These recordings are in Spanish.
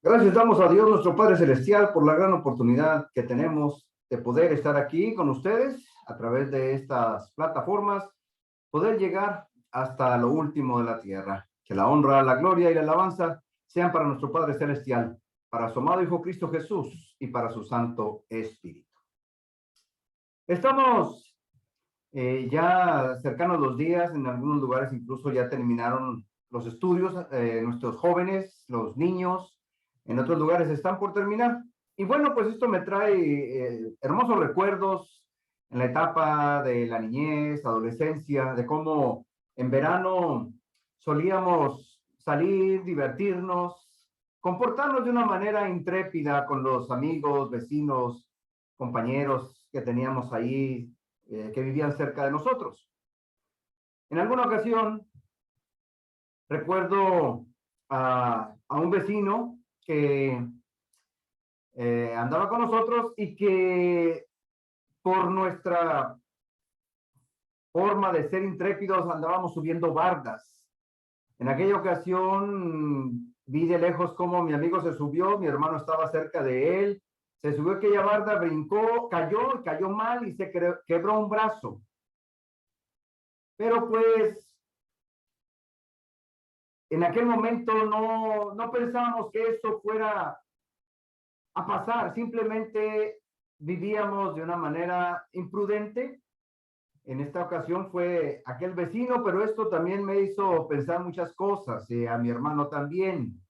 Gracias damos a Dios nuestro Padre Celestial por la gran oportunidad que tenemos de poder estar aquí con ustedes a través de estas plataformas, poder llegar hasta lo último de la tierra. Que la honra, la gloria y la alabanza sean para nuestro Padre Celestial, para su amado Hijo Cristo Jesús y para su Santo Espíritu. Estamos ya cercanos los días, en algunos lugares incluso ya terminaron los estudios, nuestros jóvenes, los niños, en otros lugares están por terminar. Y bueno, pues esto me trae hermosos recuerdos en la etapa de la niñez, adolescencia, de cómo en verano solíamos salir, divertirnos, comportarnos de una manera intrépida con los amigos, vecinos, compañeros que teníamos ahí, que vivían cerca de nosotros. En alguna ocasión, recuerdo a un vecino que andaba con nosotros y que por nuestra forma de ser intrépidos andábamos subiendo bardas. En aquella ocasión vi de lejos cómo mi amigo se subió, mi hermano estaba cerca de él, se subió aquella barda, brincó, cayó mal y se quebró un brazo. Pero pues en aquel momento no pensábamos que eso fuera a pasar, simplemente vivíamos de una manera imprudente. En esta ocasión fue aquel vecino, pero esto también me hizo pensar muchas cosas, a mi hermano también.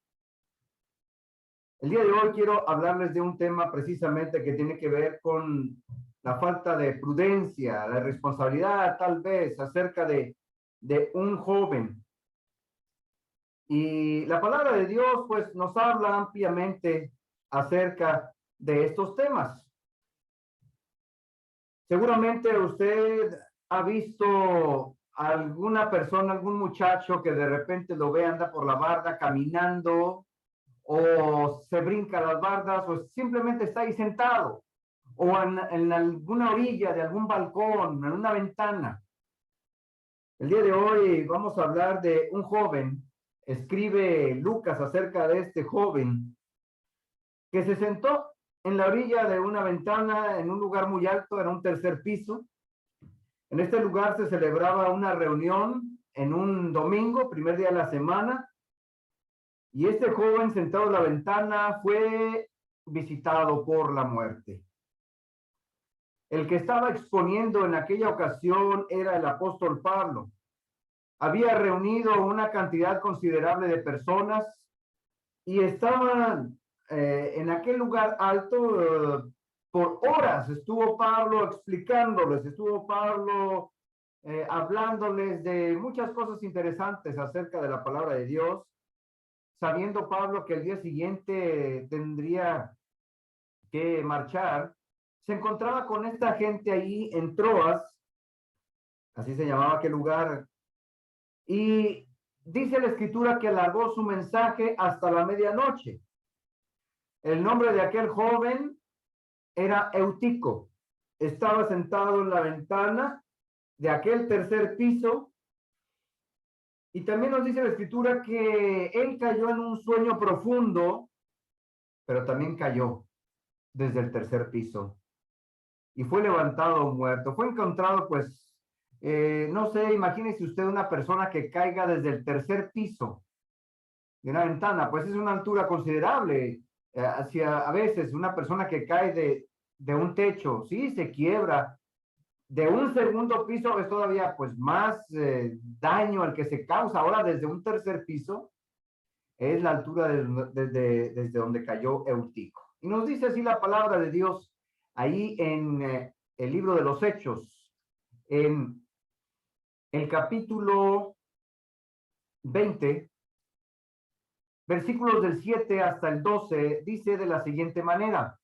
El día de hoy quiero hablarles de un tema precisamente que tiene que ver con la falta de prudencia, la responsabilidad tal vez acerca de un joven. Y la palabra de Dios pues nos habla ampliamente acerca de estos temas. Seguramente usted ha visto alguna persona, algún muchacho que de repente lo ve, anda por la barda caminando, o se brinca las bardas, o simplemente está ahí sentado, o en alguna orilla de algún balcón, en una ventana. El día de hoy vamos a hablar de un joven. Escribe Lucas acerca de este joven que se sentó en la orilla de una ventana en un lugar muy alto, era un tercer piso. En este lugar se celebraba una reunión en un domingo, primer día de la semana, y este joven sentado en la ventana fue visitado por la muerte. El que estaba exponiendo en aquella ocasión era el apóstol Pablo. Había reunido una cantidad considerable de personas y estaban en aquel lugar alto por horas. Estuvo Pablo explicándoles, estuvo Pablo hablándoles de muchas cosas interesantes acerca de la palabra de Dios, sabiendo Pablo que el día siguiente tendría que marchar. Se encontraba con esta gente ahí en Troas, así se llamaba aquel lugar, y dice la escritura que alargó su mensaje hasta la medianoche. El nombre de aquel joven era Eutico. Estaba sentado en la ventana de aquel tercer piso, y también nos dice la escritura que él cayó en un sueño profundo, pero también cayó desde el tercer piso y fue levantado muerto. Fue encontrado, pues, no sé, imagínese usted una persona que caiga desde el tercer piso de una ventana, pues es una altura considerable. Hacia a veces una persona que cae de un techo, sí, se quiebra. De un segundo piso es todavía pues más daño al que se causa. Ahora desde un tercer piso es la altura desde donde cayó Eutico. Y nos dice así la palabra de Dios ahí en el libro de los Hechos, en el capítulo 20, versículos del 7 hasta el 12, dice de la siguiente manera.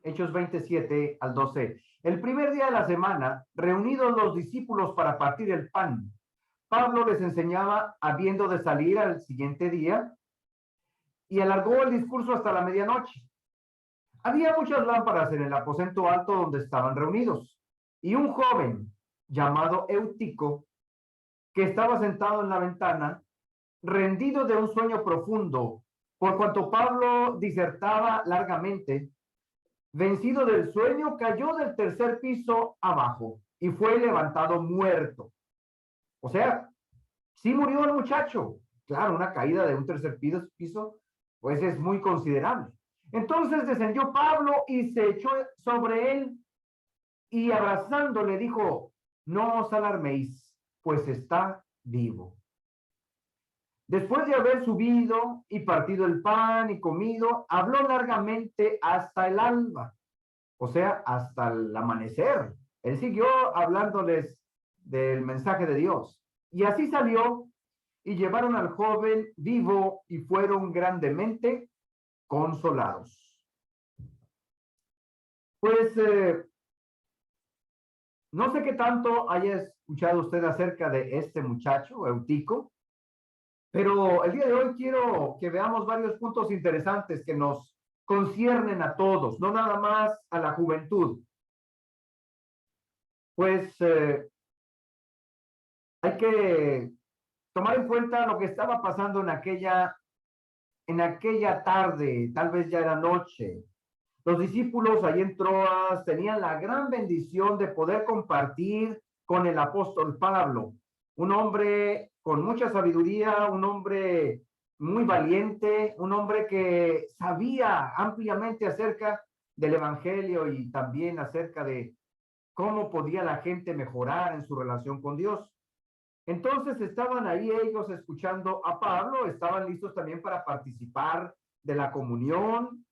Hechos 27 al 12. El primer día de la semana, reunidos los discípulos para partir el pan, Pablo les enseñaba habiendo de salir al siguiente día y alargó el discurso hasta la medianoche. Había muchas lámparas en el aposento alto donde estaban reunidos, y un joven llamado Eutico, que estaba sentado en la ventana, rendido de un sueño profundo, Por cuanto Pablo disertaba largamente, vencido del sueño, cayó del tercer piso abajo y fue levantado muerto. O sea, sí murió el muchacho. Claro, una caída de un tercer piso, pues es muy considerable. Entonces descendió Pablo y se echó sobre él y abrazándole dijo, no os alarméis, pues está vivo. Después de haber subido y partido el pan y comido, habló largamente hasta el alba, o sea, hasta el amanecer. Él siguió hablándoles del mensaje de Dios. Y así salió y llevaron al joven vivo y fueron grandemente consolados. Pues no sé qué tanto haya escuchado usted acerca de este muchacho, Eutico, pero el día de hoy quiero que veamos varios puntos interesantes que nos conciernen a todos, no nada más a la juventud. Pues hay que tomar en cuenta lo que estaba pasando en aquella tarde, tal vez ya era noche. Los discípulos allí en Troas tenían la gran bendición de poder compartir con el apóstol Pablo, un hombre con mucha sabiduría, un hombre muy valiente, un hombre que sabía ampliamente acerca del evangelio y también acerca de cómo podía la gente mejorar en su relación con Dios. Entonces estaban ahí ellos escuchando a Pablo, estaban listos también para participar de la comunión,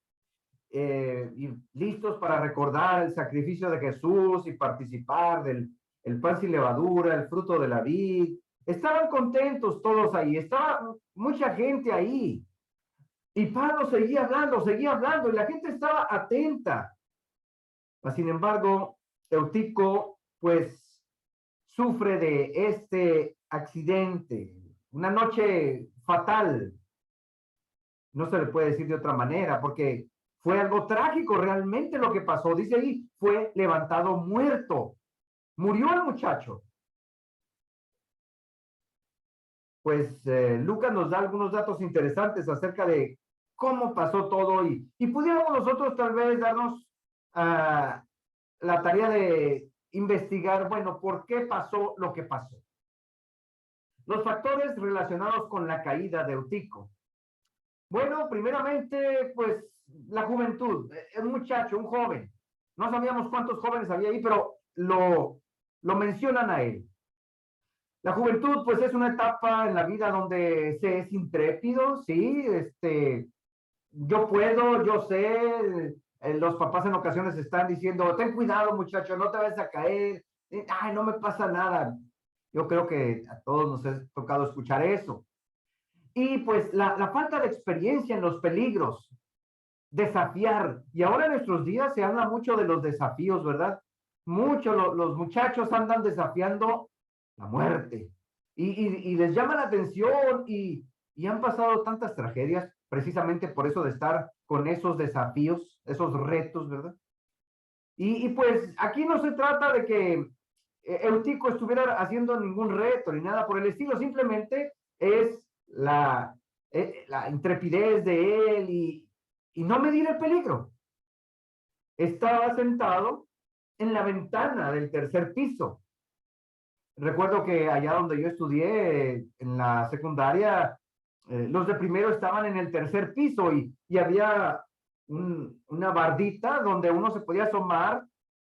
y listos para recordar el sacrificio de Jesús y participar del el pan sin levadura, el fruto de la vid. Estaban contentos todos ahí, estaba mucha gente ahí. Y Pablo seguía hablando, y la gente estaba atenta. Sin embargo, Eutico, pues, sufre de este accidente, una noche fatal. No se le puede decir de otra manera, porque fue algo trágico realmente lo que pasó. Dice ahí, fue levantado muerto. Murió el muchacho. Pues Lucas nos da algunos datos interesantes acerca de cómo pasó todo y pudiéramos nosotros tal vez darnos la tarea de investigar, bueno, ¿por qué pasó lo que pasó? Los factores relacionados con la caída de Eutico. Bueno, primeramente, pues la juventud, el muchacho, un joven. No sabíamos cuántos jóvenes había ahí, pero lo mencionan a él. La juventud, pues es una etapa en la vida donde se es intrépido, ¿sí? Yo puedo, yo sé, los papás en ocasiones están diciendo, ten cuidado muchacho, no te vayas a caer, ay, no me pasa nada. Yo creo que a todos nos ha tocado escuchar eso. Y pues la falta de experiencia en los peligros, desafiar. Y ahora en nuestros días se habla mucho de los desafíos, ¿verdad? Mucho los muchachos andan desafiando la muerte y les llama la atención y han pasado tantas tragedias precisamente por eso de estar con esos desafíos, esos retos, ¿verdad? Y pues aquí no se trata de que Eutico estuviera haciendo ningún reto ni nada por el estilo, simplemente es la intrepidez de él y no medir el peligro. Estaba sentado en la ventana del tercer piso. Recuerdo que allá donde yo estudié, en la secundaria, los de primero estaban en el tercer piso y había una bardita donde uno se podía asomar,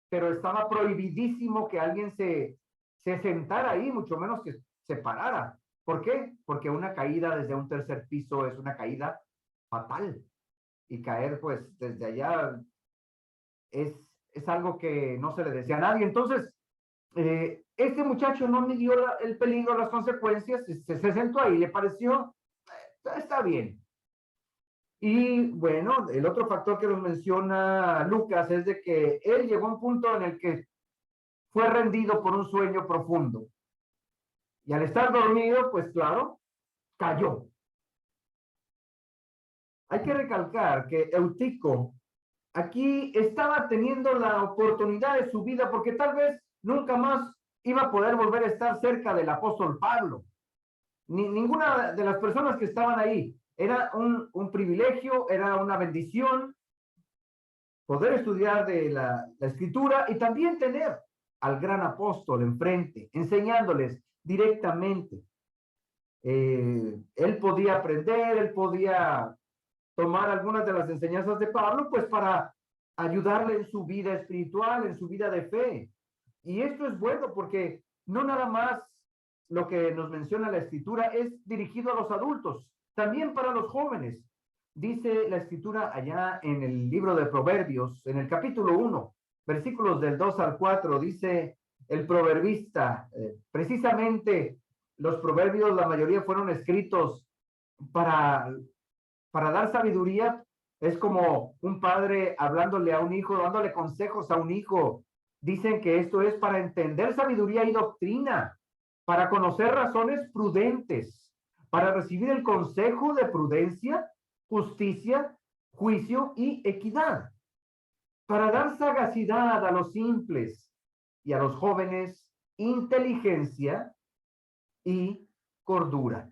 pero estaba prohibidísimo que alguien se sentara ahí, mucho menos que se parara. ¿Por qué? Porque una caída desde un tercer piso es una caída fatal. Y caer, pues, desde allá es algo que no se le decía a nadie. Entonces, este muchacho no midió el peligro, las consecuencias, se sentó ahí, le pareció, está bien. Y bueno, el otro factor que nos menciona Lucas es de que él llegó a un punto en el que fue rendido por un sueño profundo. Y al estar dormido, pues claro, cayó. Hay que recalcar que Eutico aquí estaba teniendo la oportunidad de su vida porque tal vez nunca más iba a poder volver a estar cerca del apóstol Pablo. Ninguna de las personas que estaban ahí Era un privilegio, era una bendición poder estudiar de la escritura y también tener al gran apóstol enfrente, enseñándoles directamente. Él podía aprender, él podía tomar algunas de las enseñanzas de Pablo, pues para ayudarle en su vida espiritual, en su vida de fe. Y esto es bueno porque no nada más lo que nos menciona la escritura es dirigido a los adultos, también para los jóvenes. Dice la escritura allá en el libro de Proverbios, en el capítulo 1, versículos del 2 al 4, dice el proverbista, precisamente los proverbios, la mayoría fueron escritos para, para dar sabiduría. Es como un padre hablándole a un hijo, dándole consejos a un hijo. Dicen que esto es para entender sabiduría y doctrina, para conocer razones prudentes, para recibir el consejo de prudencia, justicia, juicio y equidad, para dar sagacidad a los simples y a los jóvenes inteligencia y cordura,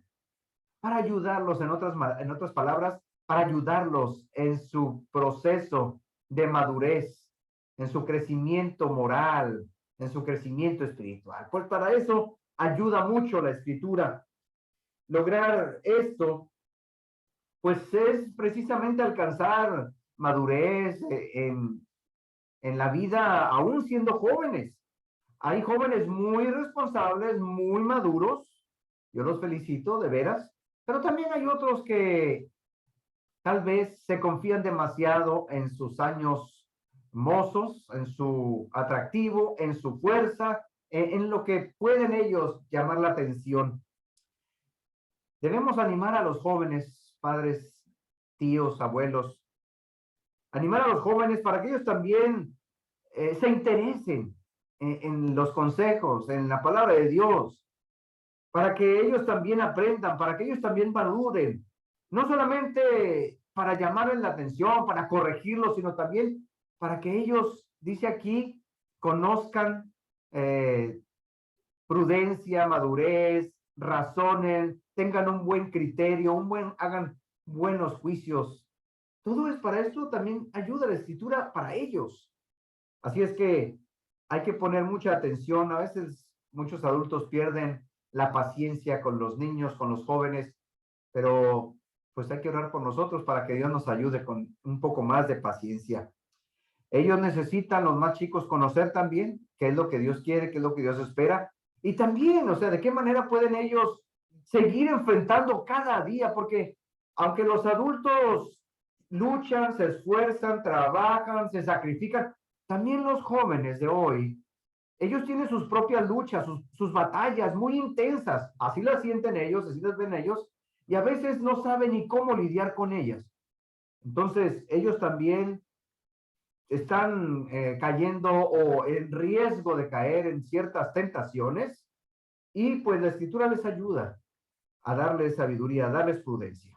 para ayudarlos, en otras palabras, para ayudarlos en su proceso de madurez, en su crecimiento moral, en su crecimiento espiritual. Pues para eso ayuda mucho la escritura. Lograr esto, pues es precisamente alcanzar madurez en la vida, aún siendo jóvenes. Hay jóvenes muy responsables, muy maduros. Yo los felicito, de veras. Pero también hay otros que tal vez se confían demasiado en sus años mozos, en su atractivo, en su fuerza, en lo que pueden ellos llamar la atención. Debemos animar a los jóvenes, padres, tíos, abuelos, animar a los jóvenes para que ellos también se interesen en los consejos, en la palabra de Dios, para que ellos también aprendan, para que ellos también maduren, no solamente para llamarles la atención, para corregirlos, sino también para que ellos, dice aquí, conozcan prudencia, madurez, razonen, tengan un buen criterio, hagan buenos juicios. Todo es para esto, también ayuda la escritura para ellos. Así es que hay que poner mucha atención. A veces muchos adultos pierden la paciencia con los niños, con los jóvenes, pero pues hay que orar por nosotros para que Dios nos ayude con un poco más de paciencia. Ellos necesitan, los más chicos, conocer también qué es lo que Dios quiere, qué es lo que Dios espera. Y también, o sea, de qué manera pueden ellos seguir enfrentando cada día, porque aunque los adultos luchan, se esfuerzan, trabajan, se sacrifican, también los jóvenes de hoy, ellos tienen sus propias luchas, sus batallas muy intensas. Así las sienten ellos, así las ven ellos, y a veces no saben ni cómo lidiar con ellas. Entonces, ellos también están cayendo o en riesgo de caer en ciertas tentaciones, y pues la escritura les ayuda a darles sabiduría, a darles prudencia.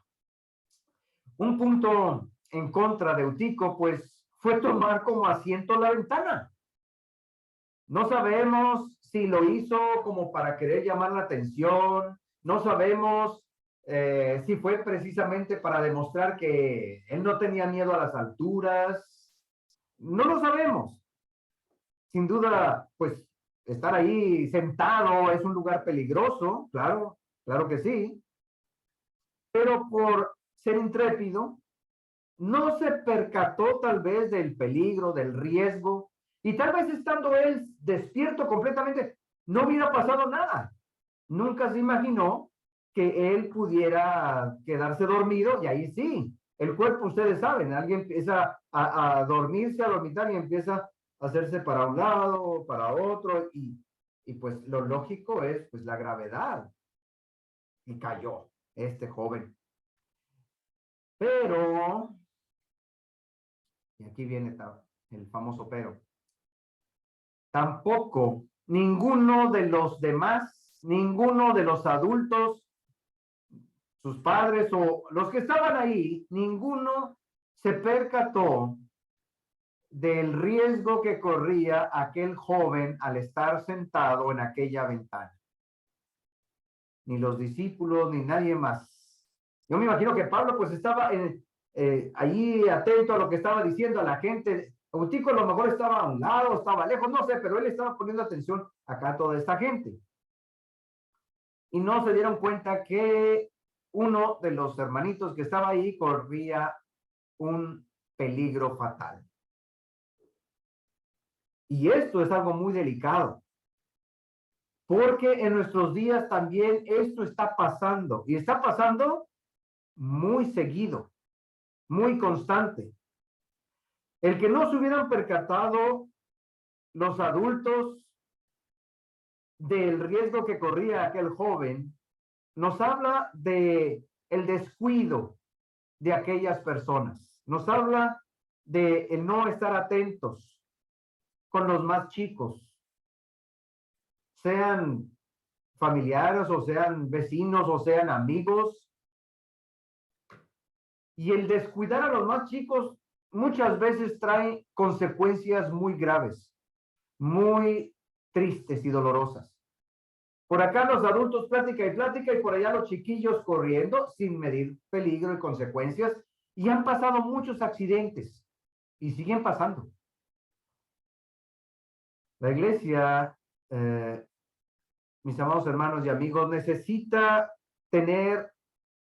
Un punto en contra de Eutico, pues, fue tomar como asiento la ventana. No sabemos si lo hizo como para querer llamar la atención, no sabemos si fue precisamente para demostrar que él no tenía miedo a las alturas, no lo sabemos. Sin duda, pues, estar ahí sentado es un lugar peligroso, claro, claro que sí, pero por ser intrépido, no se percató tal vez del peligro, del riesgo, y tal vez estando él despierto completamente, no hubiera pasado nada. Nunca se imaginó que él pudiera quedarse dormido, y ahí sí, el cuerpo, ustedes saben, alguien empieza a dormirse, a dormitar y empieza a hacerse para un lado, para otro, y pues lo lógico es pues la gravedad. Y cayó este joven. Pero, y aquí viene el famoso pero, tampoco ninguno de los demás, ninguno de los adultos, sus padres o los que estaban ahí, ninguno se percató del riesgo que corría aquel joven al estar sentado en aquella ventana. Ni los discípulos, ni nadie más. Yo me imagino que Pablo pues estaba allí atento a lo que estaba diciendo a la gente. Eutico a lo mejor estaba a un lado, estaba lejos, no sé, pero él estaba poniendo atención acá a toda esta gente. Y no se dieron cuenta que uno de los hermanitos que estaba ahí corría un peligro fatal. Y esto es algo muy delicado, porque en nuestros días también esto está pasando, y está pasando muy seguido, muy constante. El que no se hubieran percatado los adultos del riesgo que corría aquel joven, nos habla de el descuido de aquellas personas. Nos habla de el no estar atentos con los más chicos, sean familiares o sean vecinos o sean amigos. Y el descuidar a los más chicos muchas veces trae consecuencias muy graves, muy tristes y dolorosas. Por acá los adultos plática y por allá los chiquillos corriendo sin medir peligro y consecuencias. Y han pasado muchos accidentes y siguen pasando. La iglesia, mis amados hermanos y amigos, necesita tener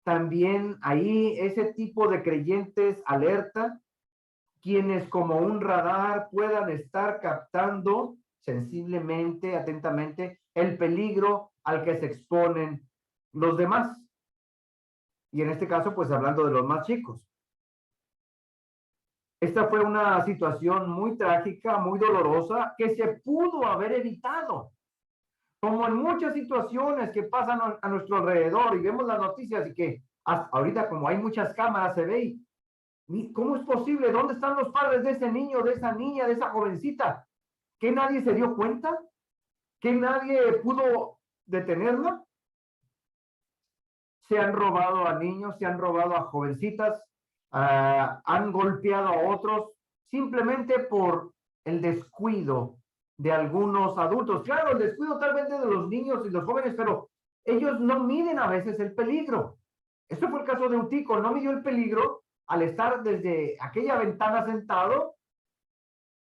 también ahí ese tipo de creyentes alerta, quienes como un radar puedan estar captando sensiblemente, atentamente, el peligro al que se exponen los demás. Y en este caso, pues hablando de los más chicos. Esta fue una situación muy trágica, muy dolorosa, que se pudo haber evitado. Como en muchas situaciones que pasan a nuestro alrededor y vemos las noticias y que ahorita como hay muchas cámaras se ve y ¿cómo es posible? ¿Dónde están los padres de ese niño, de esa niña, de esa jovencita? ¿Que nadie se dio cuenta? ¿Que nadie pudo detenerla? Se han robado a niños, se han robado a jovencitas, han golpeado a otros simplemente por el descuido de algunos adultos. Claro, el descuido tal vez de los niños y los jóvenes, pero ellos no miden a veces el peligro. Este fue el caso de Eutico, no midió el peligro al estar desde aquella ventana sentado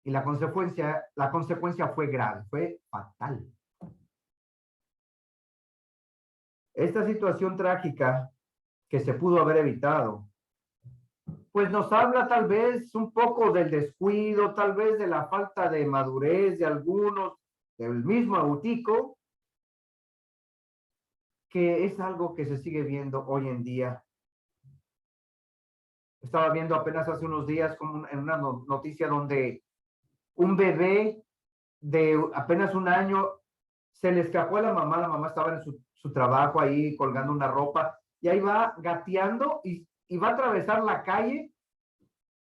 y la consecuencia fue grave, fue fatal. Esta situación trágica que se pudo haber evitado, pues nos habla tal vez un poco del descuido, tal vez de la falta de madurez de algunos, del mismo Eutico, que es algo que se sigue viendo hoy en día. Estaba viendo apenas hace unos días como en una noticia donde un bebé de apenas un año se le escapó a la mamá estaba en su trabajo ahí colgando una ropa y ahí va gateando y va a atravesar la calle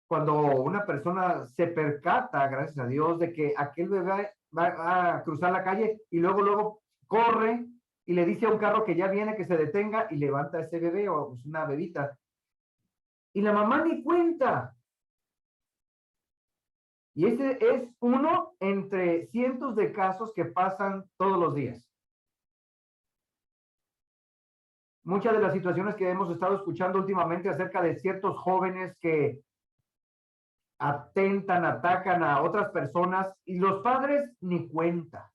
cuando una persona se percata, gracias a Dios, de que aquel bebé va a cruzar la calle y luego corre y le dice a un carro que ya viene que se detenga y levanta a ese bebé o pues una bebita. Y la mamá ni cuenta. Y ese es uno entre cientos de casos que pasan todos los días. Muchas de las situaciones que hemos estado escuchando últimamente acerca de ciertos jóvenes que atentan, atacan a otras personas y los padres ni cuenta.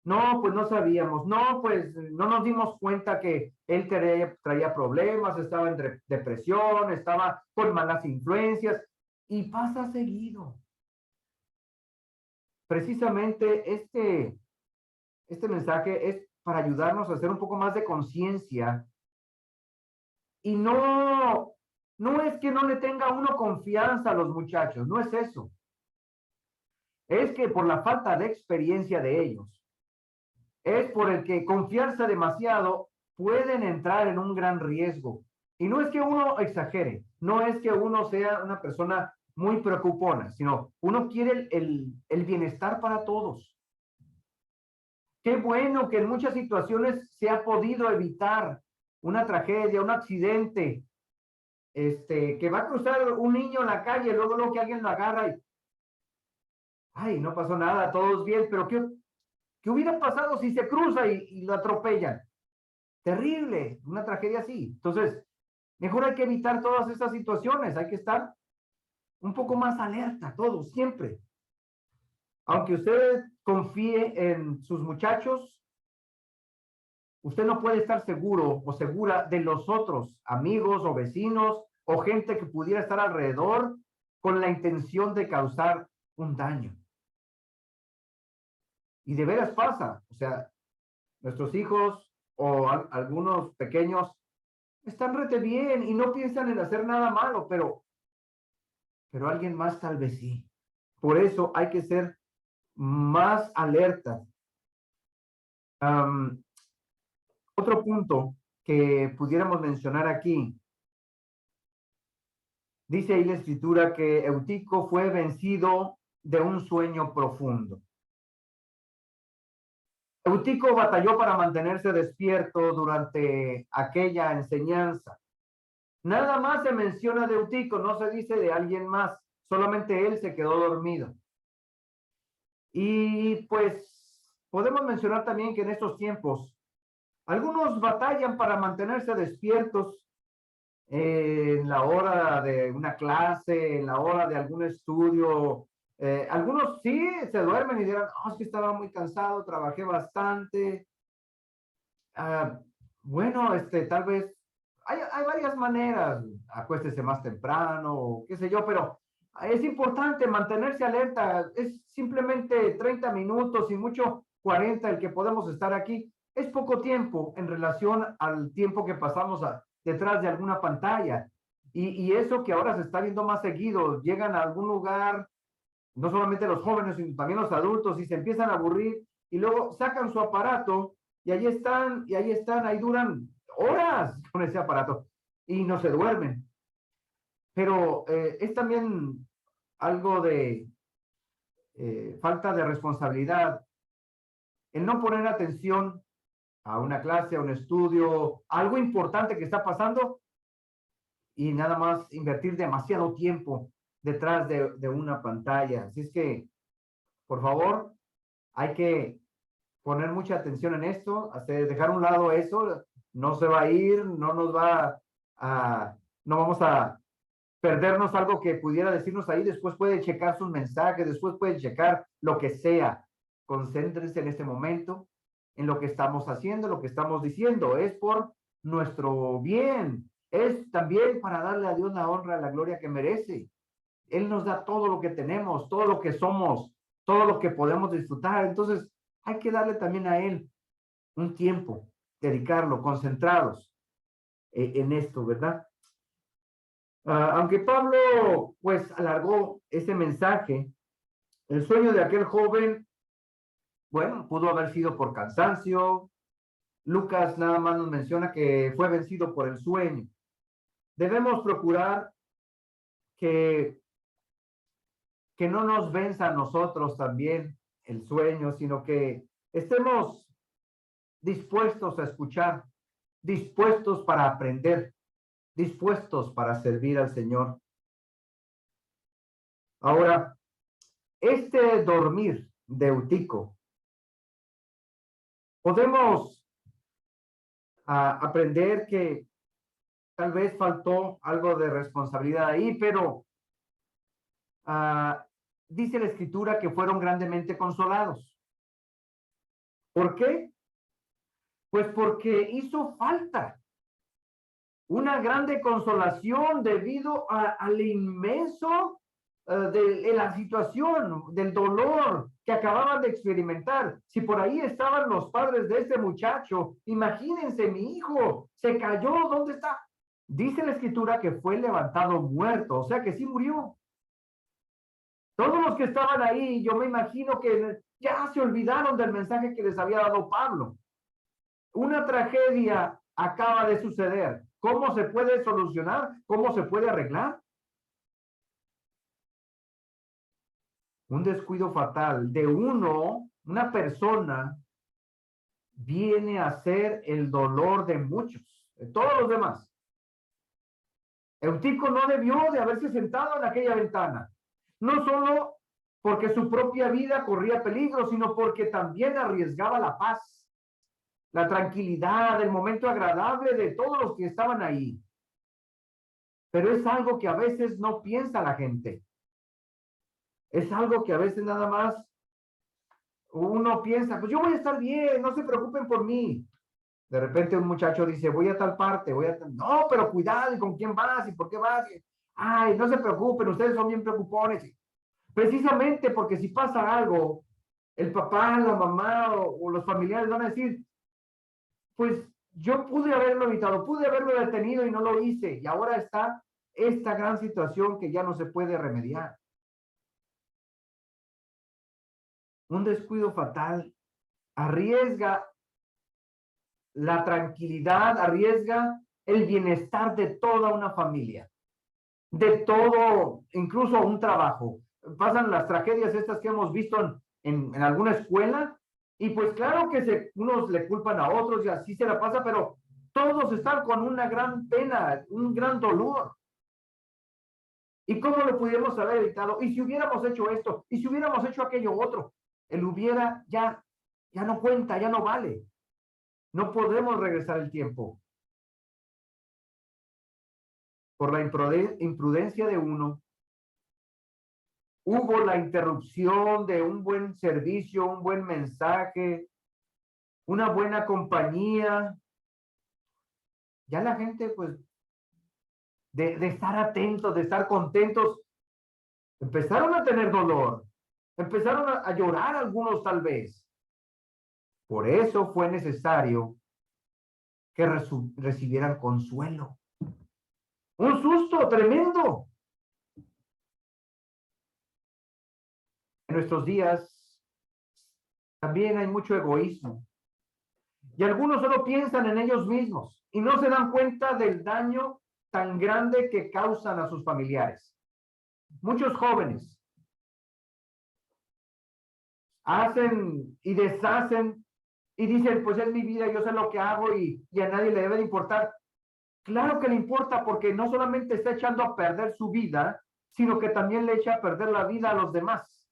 No, pues no sabíamos, no, pues no nos dimos cuenta que él traía problemas, estaba en depresión, estaba con malas influencias y pasa seguido. Precisamente este mensaje es para ayudarnos a hacer un poco más de conciencia y no es que no le tenga uno confianza a los muchachos, no es eso. Es que por la falta de experiencia de ellos, es por el que confiarse demasiado pueden entrar en un gran riesgo. Y no es que uno exagere, no es que uno sea una persona muy preocupona, sino uno quiere el bienestar para todos. Qué bueno que en muchas situaciones se ha podido evitar una tragedia, un accidente, que va a cruzar un niño en la calle, luego que alguien lo agarra y, ay, no pasó nada, todos bien, pero ¿qué hubiera pasado si se cruza y lo atropellan? Terrible, una tragedia así. Entonces, Mejor hay que evitar todas estas situaciones, hay que estar un poco más alerta, todos, siempre. Aunque usted confíe en sus muchachos, usted no puede estar seguro o segura de los otros amigos o vecinos o gente que pudiera estar alrededor con la intención de causar un daño. Y de veras pasa, o sea, nuestros hijos o algunos pequeños están rete bien y no piensan en hacer nada malo, pero alguien más tal vez sí. Por eso hay que ser más alerta. Otro punto que pudiéramos mencionar aquí, dice ahí la escritura que Eutico fue vencido de un sueño profundo. Eutico batalló para mantenerse despierto durante aquella enseñanza. Nada más se menciona de Eutico, no se dice de alguien más, solamente él se quedó dormido. Y pues podemos mencionar también que en estos tiempos algunos batallan para mantenerse despiertos en la hora de una clase, en la hora de algún estudio. Algunos sí se duermen y dirán, oh, es que estaba muy cansado, trabajé bastante. Bueno, tal vez hay varias maneras, acuéstese más temprano, o qué sé yo, pero es importante mantenerse alerta. Es simplemente 30 minutos y mucho 40 el que podemos estar aquí. Es poco tiempo en relación al tiempo que pasamos detrás de alguna pantalla. Y eso que ahora se está viendo más seguido, llegan a algún lugar, no solamente los jóvenes, sino también los adultos, y se empiezan a aburrir y luego sacan su aparato y ahí están, ahí duran horas con ese aparato y no se duermen. Pero es también algo de falta de responsabilidad el no poner atención a una clase, a un estudio, a algo importante que está pasando y nada más invertir demasiado tiempo detrás de una pantalla. Así es que, por favor, hay que poner mucha atención en esto, dejar a un lado eso, no se va a ir, no nos va no vamos a perdernos algo que pudiera decirnos ahí, después puede checar sus mensajes, después puede checar lo que sea. Concéntrense en este momento, en lo que estamos haciendo, lo que estamos diciendo, es por nuestro bien, es también para darle a Dios la honra, la gloria que merece. Él nos da todo lo que tenemos, todo lo que somos, todo lo que podemos disfrutar. Entonces, hay que darle también a Él un tiempo, dedicarlo, concentrados en esto, ¿verdad? Aunque Pablo, pues, alargó ese mensaje, el sueño de aquel joven, bueno, pudo haber sido por cansancio. Lucas nada más nos menciona que fue vencido por el sueño. Debemos procurar que no nos venza a nosotros también el sueño, sino que estemos dispuestos a escuchar, dispuestos para aprender, dispuestos para servir al Señor. Ahora, este dormir de Eutico, podemos aprender que tal vez faltó algo de responsabilidad ahí, pero dice la Escritura que fueron grandemente consolados. ¿Por qué? Pues porque hizo falta una grande consolación debido al inmenso de la situación, del dolor que acababan de experimentar. Si por ahí estaban los padres de este muchacho, imagínense, mi hijo se cayó, ¿dónde está? Dice la escritura que fue levantado muerto, o sea que sí murió. Todos los que estaban ahí, yo me imagino que ya se olvidaron del mensaje que les había dado Pablo. Una tragedia acaba de suceder. ¿Cómo se puede solucionar? ¿Cómo se puede arreglar? Un descuido fatal de una persona, viene a ser el dolor de muchos, de todos los demás. Eutico no debió de haberse sentado en aquella ventana, no solo porque su propia vida corría peligro, sino porque también arriesgaba la paz, la tranquilidad, el momento agradable de todos los que estaban ahí. pero es algo que a veces no piensa la gente. Es algo que a veces nada más uno piensa, pues yo voy a estar bien, no se preocupen por mí. De repente un muchacho dice, voy a tal parte, no, pero cuidado, ¿y con quién vas? ¿Y por qué vas? Ay, no se preocupen, ustedes son bien preocupones. Precisamente porque si pasa algo, el papá, la mamá o los familiares van a decir, pues yo pude haberlo evitado, pude haberlo detenido y no lo hice. Y ahora está esta gran situación que ya no se puede remediar. Un descuido fatal arriesga la tranquilidad, arriesga el bienestar de toda una familia, de todo, incluso un trabajo. Pasan las tragedias estas que hemos visto en alguna escuela y pues claro que unos le culpan a otros y así se la pasa, pero todos están con una gran pena, un gran dolor. ¿Y cómo lo pudiéramos haber evitado? ¿Y si hubiéramos hecho esto? ¿Y si hubiéramos hecho aquello otro? El hubiera ya no cuenta, ya no vale. No podemos regresar el tiempo. Por la imprudencia de uno, hubo la interrupción de un buen servicio, un buen mensaje, una buena compañía. Ya la gente, pues, de estar atentos, de estar contentos, empezaron a tener dolor, empezaron a llorar algunos tal vez. Por eso fue necesario que recibieran consuelo. Un susto tremendo. En nuestros días también hay mucho egoísmo. Y algunos solo piensan en ellos mismos y no se dan cuenta del daño tan grande que causan a sus familiares. Muchos jóvenes hacen y deshacen y dicen, pues es mi vida, yo sé lo que hago y a nadie le debe de importar. Claro que le importa porque no solamente está echando a perder su vida, sino que también le echa a perder la vida a los demás.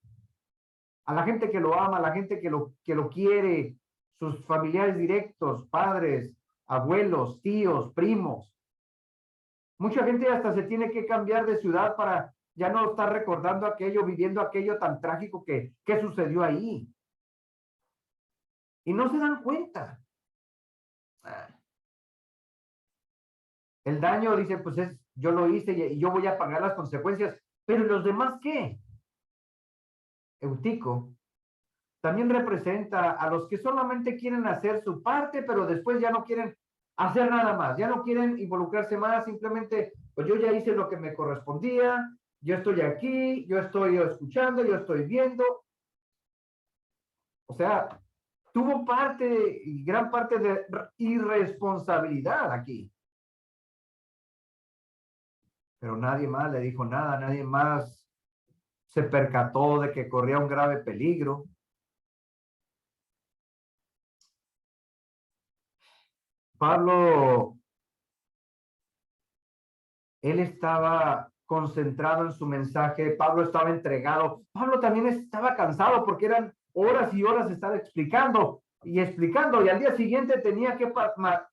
A la gente que lo ama, a la gente que lo quiere, sus familiares directos, padres, abuelos, tíos, primos. Mucha gente hasta se tiene que cambiar de ciudad para ya no estar recordando aquello, viviendo aquello tan trágico que sucedió ahí. Y no se dan cuenta. El daño, dice, pues yo lo hice y yo voy a pagar las consecuencias. Pero ¿los demás qué? Eutico también representa a los que solamente quieren hacer su parte, pero después ya no quieren hacer nada más, ya no quieren involucrarse más, simplemente, pues yo ya hice lo que me correspondía, yo estoy aquí, yo estoy escuchando, yo estoy viendo. O sea, tuvo parte y gran parte de irresponsabilidad aquí. Pero nadie más le dijo nada, nadie más se percató de que corría un grave peligro. Pablo, él estaba concentrado en su mensaje, Pablo estaba entregado, Pablo también estaba cansado porque eran horas y horas de estar explicando y explicando y al día siguiente tenía que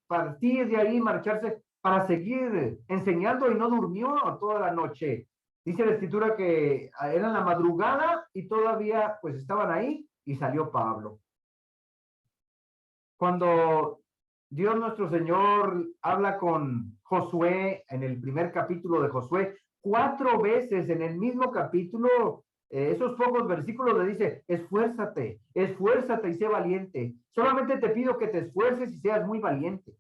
partir de ahí, marcharse para seguir enseñando y no durmió toda la noche. Dice la escritura que era la madrugada y todavía pues estaban ahí y salió Pablo. Cuando Dios nuestro Señor habla con Josué en el primer capítulo de Josué, 4 veces en el mismo capítulo, esos pocos versículos le dice, esfuérzate, esfuérzate y sé valiente. Solamente te pido que te esfuerces y seas muy valiente.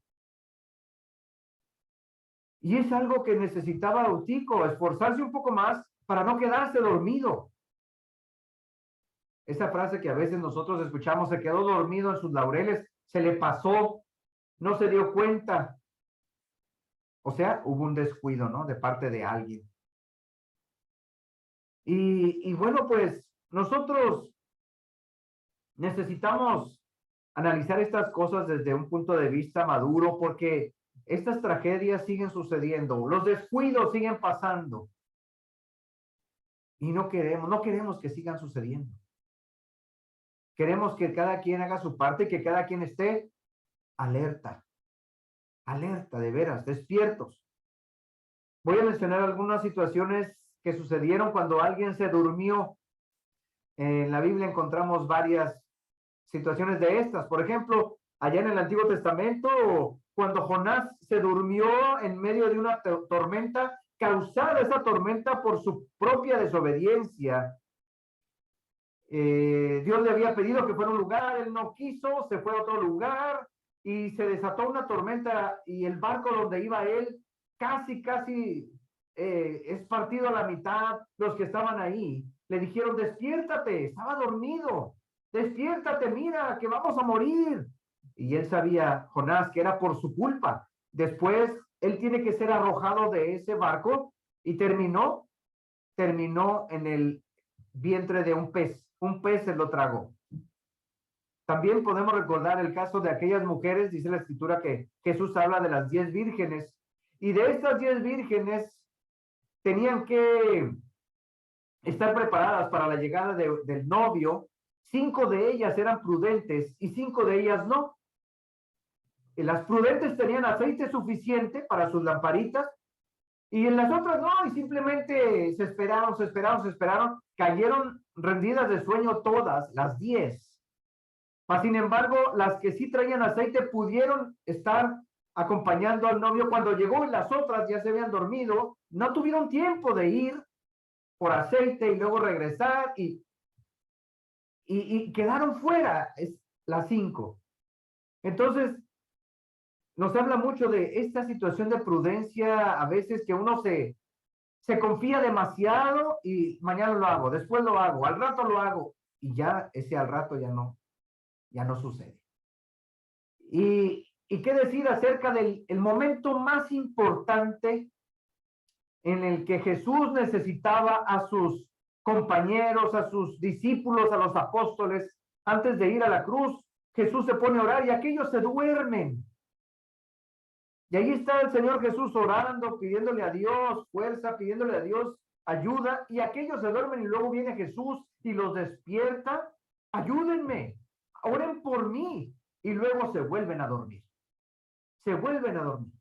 Y es algo que necesitaba Eutico, esforzarse un poco más para no quedarse dormido. Esa frase que a veces nosotros escuchamos, se quedó dormido en sus laureles, se le pasó, no se dio cuenta. O sea, hubo un descuido, ¿no? De parte de alguien. Y bueno, pues nosotros necesitamos analizar estas cosas desde un punto de vista maduro porque estas tragedias siguen sucediendo, los descuidos siguen pasando y no queremos que sigan sucediendo. Queremos que cada quien haga su parte, que cada quien esté alerta, alerta de veras, despiertos. Voy a mencionar algunas situaciones que sucedieron cuando alguien se durmió. En la Biblia encontramos varias situaciones de estas. Por ejemplo, allá en el Antiguo Testamento, cuando Jonás se durmió en medio de una tormenta, causada esa tormenta por su propia desobediencia. Dios le había pedido que fuera a un lugar, él no quiso, se fue a otro lugar y se desató una tormenta y el barco donde iba él casi es partido a la mitad. Los que estaban ahí le dijeron, despiértate, estaba dormido, despiértate, mira que vamos a morir. Y él sabía, Jonás, que era por su culpa. Después él tiene que ser arrojado de ese barco y terminó en el vientre de un pez se lo tragó. También podemos recordar el caso de aquellas mujeres, dice la escritura que Jesús habla de las 10 vírgenes, y de estas 10 vírgenes tenían que estar preparadas para la llegada del novio. 5 de ellas eran prudentes y 5 de ellas no. Y las prudentes tenían aceite suficiente para sus lamparitas, y en las otras no, y simplemente se esperaron, cayeron rendidas de sueño todas, las 10. Mas, sin embargo, las que sí traían aceite pudieron estar acompañando al novio cuando llegó, y las otras ya se habían dormido, no tuvieron tiempo de ir por aceite y luego regresar, y quedaron fuera, las 5. Entonces, nos habla mucho de esta situación de prudencia, a veces que uno se confía demasiado y mañana lo hago, después lo hago, al rato lo hago, y ya ese al rato ya no sucede. Y qué decir acerca del momento más importante en el que Jesús necesitaba a sus compañeros, a sus discípulos, a los apóstoles. Antes de ir a la cruz, Jesús se pone a orar y aquellos se duermen. Y ahí está el Señor Jesús orando, pidiéndole a Dios fuerza, pidiéndole a Dios ayuda, y aquellos se duermen y luego viene Jesús y los despierta. Ayúdenme, oren por mí, y luego se vuelven a dormir. Se vuelven a dormir.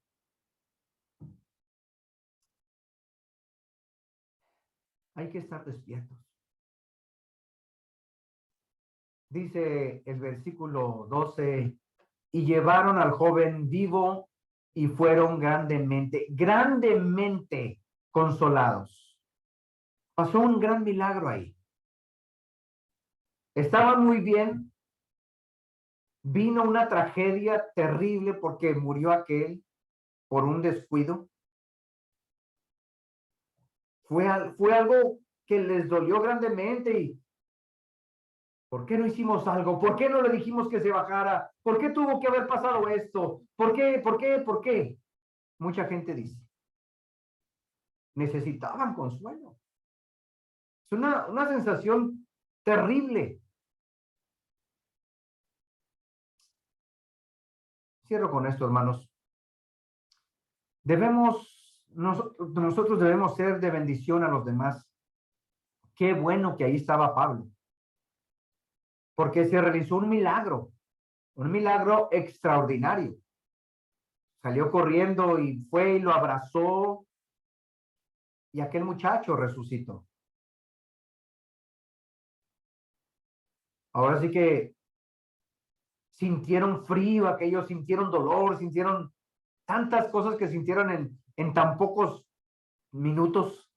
Hay que estar despiertos. Dice el versículo 12, y llevaron al joven vivo y fueron grandemente consolados. Pasó un gran milagro ahí. Estaban muy bien. Vino una tragedia terrible porque murió aquel por un descuido. Fue algo que les dolió grandemente. ¿Y por qué no hicimos algo? ¿Por qué no le dijimos que se bajara? ¿Por qué tuvo que haber pasado esto? ¿Por qué? Mucha gente dice, necesitaban consuelo. Es una sensación terrible. Cierro con esto, hermanos. Nosotros debemos ser de bendición a los demás. Qué bueno que ahí estaba Pablo, porque se realizó un milagro extraordinario. Salió corriendo y fue y lo abrazó, y aquel muchacho resucitó. Ahora sí que sintieron frío, aquellos sintieron dolor, sintieron tantas cosas que sintieron en tan pocos minutos.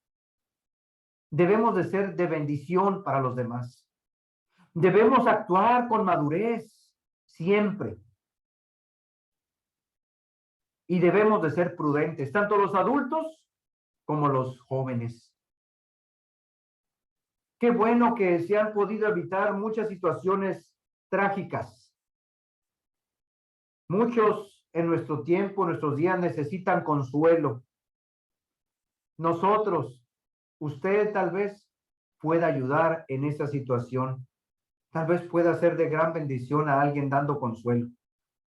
Debemos de ser de bendición para los demás. Debemos actuar con madurez siempre. Y debemos de ser prudentes, tanto los adultos como los jóvenes. Qué bueno que se han podido evitar muchas situaciones trágicas. Muchos en nuestro tiempo, en nuestros días, necesitan consuelo. Nosotros, usted tal vez pueda ayudar en esa situación. Tal vez pueda ser de gran bendición a alguien dando consuelo,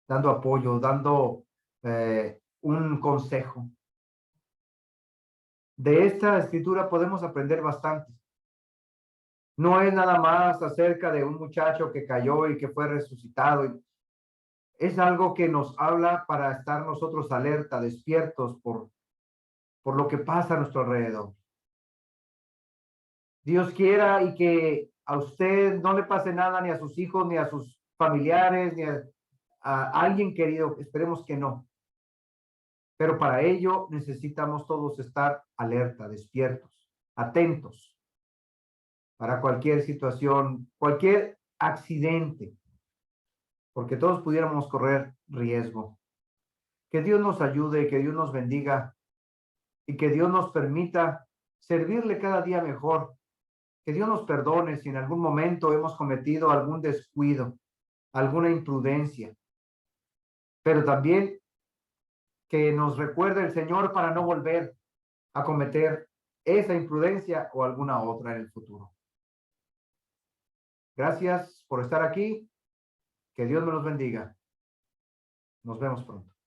dando apoyo, dando un consejo. De esta escritura podemos aprender bastante. No es nada más acerca de un muchacho que cayó y que fue resucitado. Es algo que nos habla para estar nosotros alerta, despiertos por por lo que pasa a nuestro alrededor. Dios quiera y que a usted no le pase nada, ni a sus hijos, ni a sus familiares, ni a alguien querido. Esperemos que no. Pero para ello necesitamos todos estar alerta, despiertos, atentos para cualquier situación, cualquier accidente, porque todos pudiéramos correr riesgo. Que Dios nos ayude, que Dios nos bendiga y que Dios nos permita servirle cada día mejor. Que Dios nos perdone si en algún momento hemos cometido algún descuido, alguna imprudencia, pero también que nos recuerde el Señor para no volver a cometer esa imprudencia o alguna otra en el futuro. Gracias por estar aquí. Que Dios me los bendiga. Nos vemos pronto.